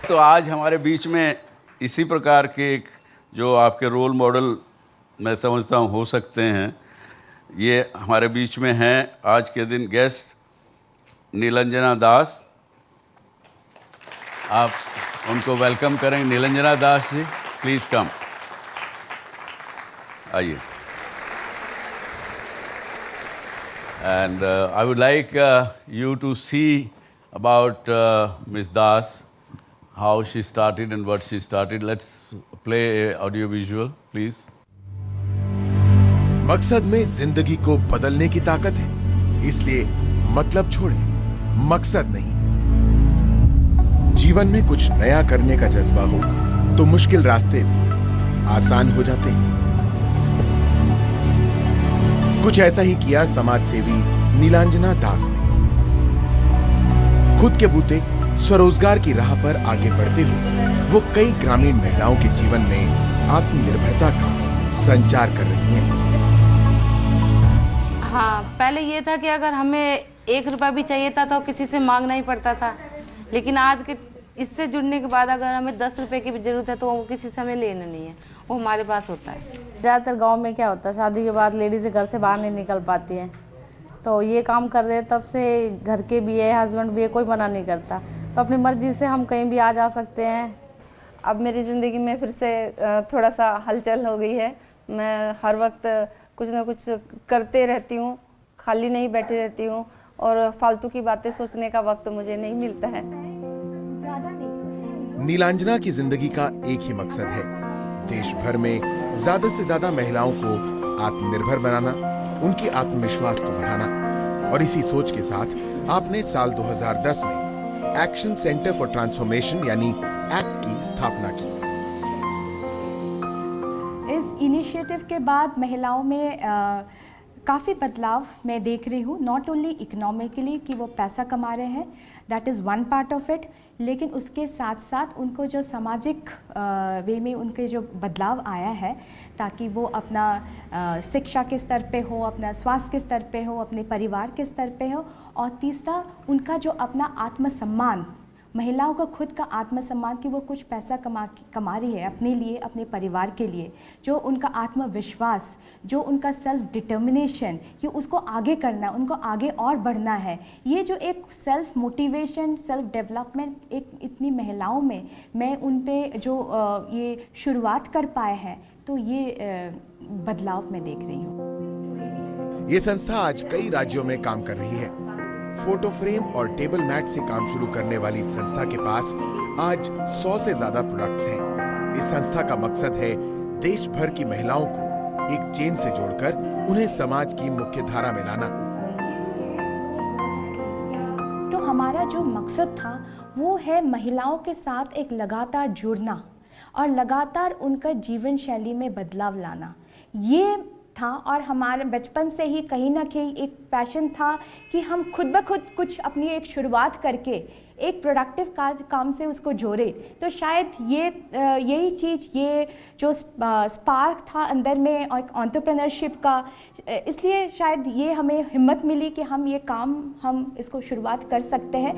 तो आज हमारे बीच में इसी प्रकार के एक जो आपके रोल मॉडल मैं समझता हूँ हो सकते हैं, ये हमारे बीच में हैं आज के दिन गेस्ट नीलांजना दास। आप उनको वेलकम करें। नीलांजना दास जी, प्लीज़ कम, आइए। And I would like you to see about Ms. Das, how she started and what she started. Let's play a audio visual, please. मकसद में जिंदगी को बदलने की ताकत है, इसलिए मतलब छोड़े, मकसद नहीं। जीवन में कुछ नया करने का जज्बा हो तो मुश्किल रास्ते भी आसान हो जाते हैं। कुछ ऐसा ही किया समाज सेवी नीलांजना दास ने। खुद के बूते स्वरोजगार की राह पर आगे बढ़ते हुए वो कई ग्रामीण महिलाओं के जीवन में आत्मनिर्भरता का संचार कर रही हैं। हाँ, पहले ये था कि अगर हमें 1 रुपया भी चाहिए था तो किसी से मांगना ही पड़ता था, लेकिन आज के इससे जुड़ने के बाद अगर हमें 10 रुपए की भी जरूरत है तो वो किसी से हमें लेना नहीं है, वो हमारे पास होता है। ज़्यादातर गांव में क्या होता है, शादी के बाद लेडीज़ घर से बाहर नहीं निकल पाती हैं, तो ये काम कर रहे तब से घर के भी है, हस्बैंड भी है, कोई मना नहीं करता, तो अपनी मर्जी से हम कहीं भी आ जा सकते हैं। अब मेरी ज़िंदगी में फिर से थोड़ा सा हलचल हो गई है। मैं हर वक्त कुछ ना कुछ करते रहती हूँ, खाली नहीं बैठी रहती हूँ, और फालतू की बातें सोचने का वक्त मुझे नहीं मिलता है। नीलांजना की जिंदगी का एक ही मकसद है, देश भर में ज्यादा से ज्यादा महिलाओं को आत्मनिर्भर बनाना, उनकी आत्मविश्वास को बढ़ाना। और इसी सोच के साथ आपने साल 2010 में एक्शन सेंटर फॉर ट्रांसफॉर्मेशन यानी एक्ट की स्थापना की। इस इनिशिएटिव के बाद महिलाओं में काफ़ी बदलाव मैं देख रही हूँ। नॉट ओनली इकोनॉमिकली कि वो पैसा कमा रहे हैं, that is one part of it, लेकिन उसके साथ साथ उनको जो सामाजिक वे में उनके जो बदलाव आया है, ताकि वो अपना शिक्षा के स्तर पे हो, अपना स्वास्थ्य के स्तर पे हो, अपने परिवार के स्तर पे हो, और तीसरा उनका जो अपना आत्मसम्मान, महिलाओं का खुद का आत्मसम्मान कि वो कुछ पैसा कमा रही है अपने लिए, अपने परिवार के लिए, जो उनका आत्मविश्वास, जो उनका सेल्फ डिटर्मिनेशन कि उसको आगे करना है, उनको आगे और बढ़ना है, ये जो एक सेल्फ मोटिवेशन, सेल्फ डेवलपमेंट एक इतनी महिलाओं में मैं उन पे जो ये शुरुआत कर पाए हैं, तो ये बदलाव मैं देख रही हूँ। ये संस्था आज कई राज्यों में काम कर रही है। फोटो फ्रेम और टेबल मैट से काम शुरू करने वाली इस संस्था के पास आज 100 से ज्यादा प्रोडक्ट्स हैं। इस संस्था का मकसद है देश भर की महिलाओं को एक चेन से जोड़कर उन्हें समाज की मुख्य धारा में लाना। तो हमारा जो मकसद था वो है महिलाओं के साथ एक लगातार जुड़ना और लगातार उनका जीवन शैली में बदलाव लाना, ये था। और हमारे बचपन से ही कहीं ना कहीं एक पैशन था कि हम खुद ब खुद कुछ अपनी एक शुरुआत करके एक प्रोडक्टिव काम से उसको जोड़े। तो शायद यही चीज़, ये जो स्पार्क था अंदर में और एक एंटरप्रेन्योरशिप का, इसलिए शायद ये हमें हिम्मत मिली कि हम ये काम, हम इसको शुरुआत कर सकते हैं।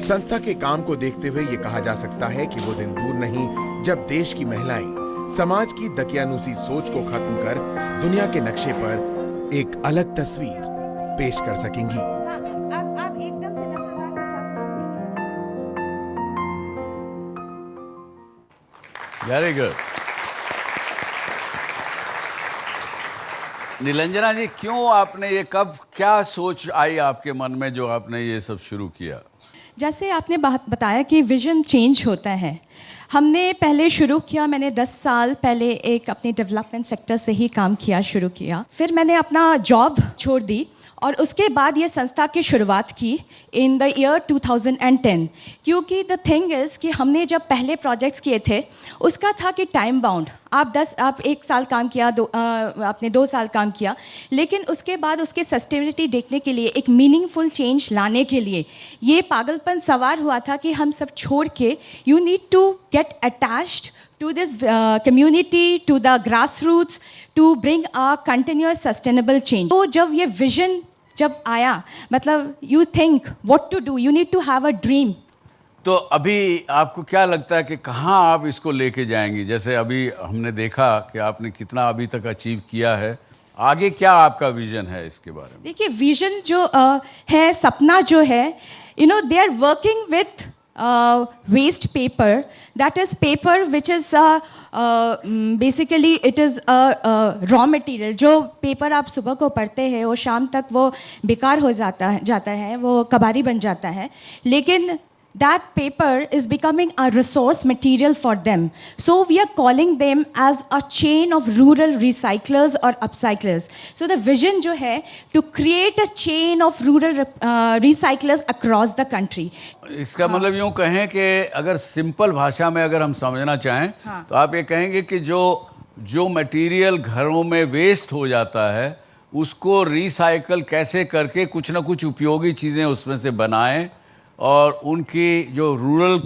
संस्था के काम को देखते हुए ये कहा जा सकता है कि वो दिन दूर नहीं जब देश की महिलाएं समाज की दकियानूसी सोच को खत्म कर दुनिया के नक्शे पर एक अलग तस्वीर पेश कर सकेंगी। आप एकदम से 10,050 वेरी गुड। नीलांजना जी, क्यों आपने ये, कब क्या सोच आई आपके मन में जो आपने ये सब शुरू किया? जैसे आपने बताया कि विजन चेंज होता है। हमने पहले शुरू किया, मैंने 10 साल पहले एक अपने डेवलपमेंट सेक्टर से ही काम किया शुरू किया। फिर मैंने अपना जॉब छोड़ दी और उसके बाद ये संस्था की शुरुआत की इन द ईयर 2010, क्योंकि द थिंग इज़ कि हमने जब पहले प्रोजेक्ट्स किए थे उसका था कि टाइम बाउंड, आप 1 साल काम किया, आपने 2 साल काम किया, लेकिन उसके बाद उसके सस्टेनेबिलिटी देखने के लिए, एक मीनिंगफुल चेंज लाने के लिए ये पागलपन सवार हुआ था कि हम सब छोड़ के you need to get attached to this community, to the grassroots, to bring a continuous sustainable change. तो जब ये विजन जब आया, मतलब you think what to do, you need to have a dream. तो अभी आपको क्या लगता है कि कहाँ आप इसको लेके जाएंगी? जैसे अभी हमने देखा कि आपने कितना अभी तक अचीव किया है, आगे क्या आपका विजन है इसके बारे में? देखिए, विजन जो है, सपना जो है, you know, they are working with waste paper, that is paper which is basically it is a raw material. जो पेपर आप सुबह को पढ़ते हैं वो शाम तक वो बेकार हो जाता है, वो कबाड़ी बन जाता है, लेकिन that paper is becoming a resource material for them. So we are calling them as a chain of rural recyclers or upcyclers. So the vision जो है to create a chain of rural recyclers across the country. इसका मतलब यूँ कहें कि अगर simple भाषा में अगर हम समझना चाहें, तो आप ये कहेंगे कि जो मटेरियल घरों में वेस्ट हो जाता है उसको रिसाइकल कैसे करके कुछ ना कुछ उपयोगी चीज़ें उसमें से बनाएं, और उनकी जो रूरल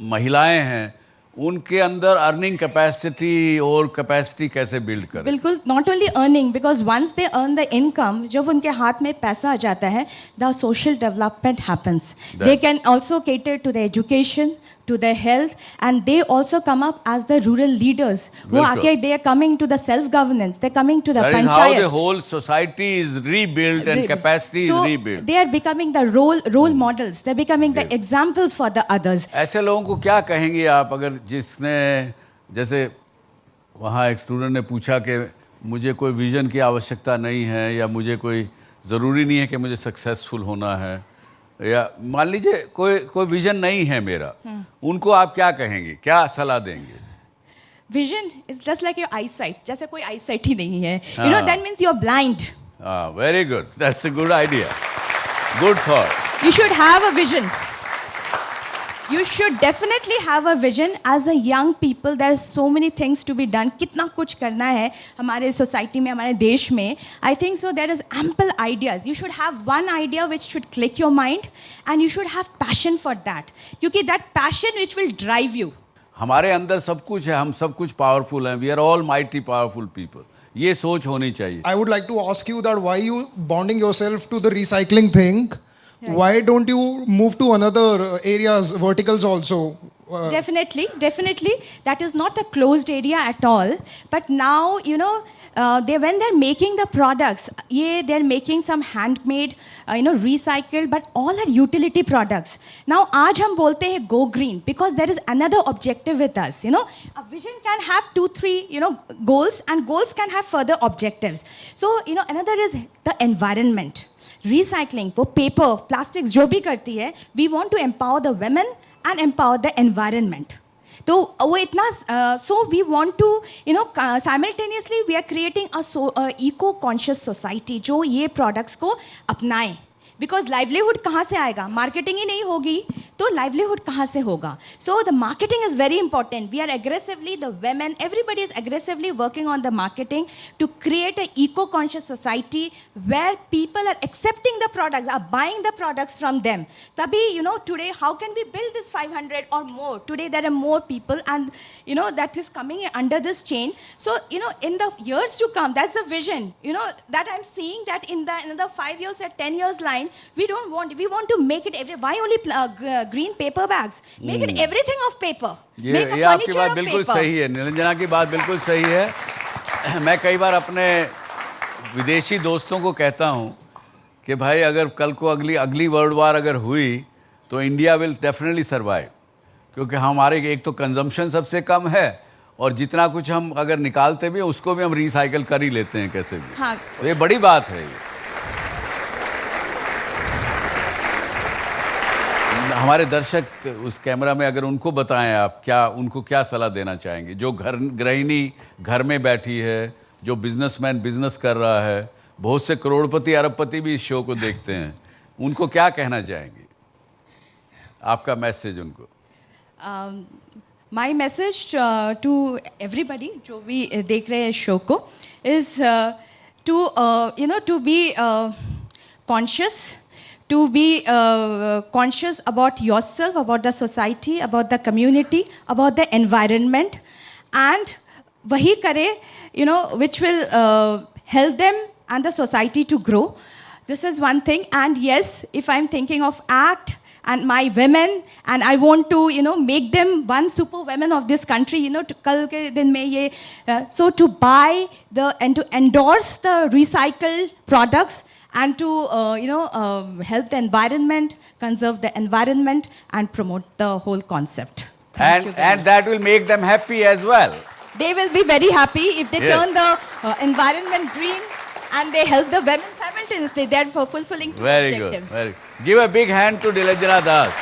महिलाएं हैं उनके अंदर अर्निंग कैपेसिटी और कैपेसिटी कैसे बिल्ड करें? बिल्कुल, not only earning, because once they earn the income, जब उनके हाथ में पैसा आ जाता है, the social development happens. They can also cater to the education, to their health, and they also come up as the rural leaders. वो आके they are coming to the self-governance, they're coming to the panchayat. That is how the whole society is rebuilt and capacity is rebuilt. So they are becoming the role models. They're becoming the examples for the others. ऐसे लोगों को क्या कहेंगे आप, अगर जिसने, जैसे वहाँ एक स्टूडेंट ने पूछा कि मुझे कोई विजन की आवश्यकता नहीं है, या मुझे कोई ज़रूरी नहीं है कि मुझे सक्सेसफुल होना है, या मान लीजिए कोई विजन नहीं है मेरा, उनको आप क्या कहेंगे, क्या सलाह देंगे? Vision is just like your eyesight. जैसे कोई आई साइट ही नहीं है, you know, that means you are blind. Very good, that's a good idea, good thought. You should have a vision. You should definitely have a vision as a young people. There are so many things to be done. कितना कुछ करना है हमारे society में, हमारे देश में. I think so there is ample ideas. You should have one idea which should click your mind, and you should have passion for that. क्योंकि that passion which will drive you. हमारे अंदर सब कुछ है, हम सब कुछ पावरफुल हैं. We are all mighty powerful people. ये सोच होनी चाहिए. I would like to ask you that why you bonding yourself to the recycling thing. Right. Why don't you move to another areas, verticals also? Definitely. That is not a closed area at all. But now, you know, when they're making the products, they're making some handmade, recycled, but all are utility products. Now, आज हम बोलते हैं go green because there is another objective with us. You know, a vision can have 2-3, goals, and goals can have further objectives. So, another is the environment. Recycling, वो paper, plastics जो भी करती है, we want to empower the women and empower the environment. तो वो इतना, so we want to, simultaneously we are creating a eco-conscious society जो ये products को अपनाए. बिकॉज लाइवलीहुड कहाँ से आएगा? मार्केटिंग ही नहीं होगी तो लाइवलीहुड कहाँ से होगा? So the marketing is very important. We are aggressively, the women, everybody is aggressively working on the marketing to create a eco conscious society where people are accepting the products, are buying the products from them. तभी today how can we build this 500 और more? Today there are more people and that is coming under this chain. So in the years to come, that's the vision, that I'm seeing that in the another 5 years or 10 years line, we want to make it why only green paper bags? Make it everything of paper. ये आपकी बात बिल्कुल सही है, निरंजना की बात बिल्कुल सही है. मैं कई बार अपने विदेशी दोस्तों को कहता हूँ कि भाई अगर कल को अगली वर्ल्ड वार अगर हुई तो इंडिया विल डेफिनेटली सर्वाइव, क्योंकि हमारे एक तो कंजम्पशन सबसे कम है और जितना कुछ हम अगर निकालते भी उसको भी हम रिसाइकल कर ही लेते हैं कैसे भी. हाँ. तो ये बड़ी बात है. हमारे दर्शक उस कैमरा में अगर उनको बताएं आप, उनको क्या सलाह देना चाहेंगे? जो गृहिणी घर में बैठी है, जो बिजनेसमैन बिजनेस कर रहा है, बहुत से करोड़पति अरबपति भी इस शो को देखते हैं, उनको क्या कहना चाहेंगे? आपका मैसेज उनको. माई मैसेज टू एवरीबडी जो भी देख रहे हैं शो को is to be conscious, to be conscious about yourself, about the society, about the community, about the environment, and wahi kare, which will help them and the society to grow. This is one thing. And yes, if I'm thinking of ACT and my women, and I want to, make them one superwoman of this country, to kal ke din mein ye, so to buy and to endorse the recycled products and to, help the environment, conserve the environment, and promote the whole concept. Thank you very And much. that will make them happy as well. They will be very happy if they Yes. turn the environment green and they help the women simultaneously. They're for fulfilling two Very good. objectives. Very good. Give a big hand to Nilanjana Das.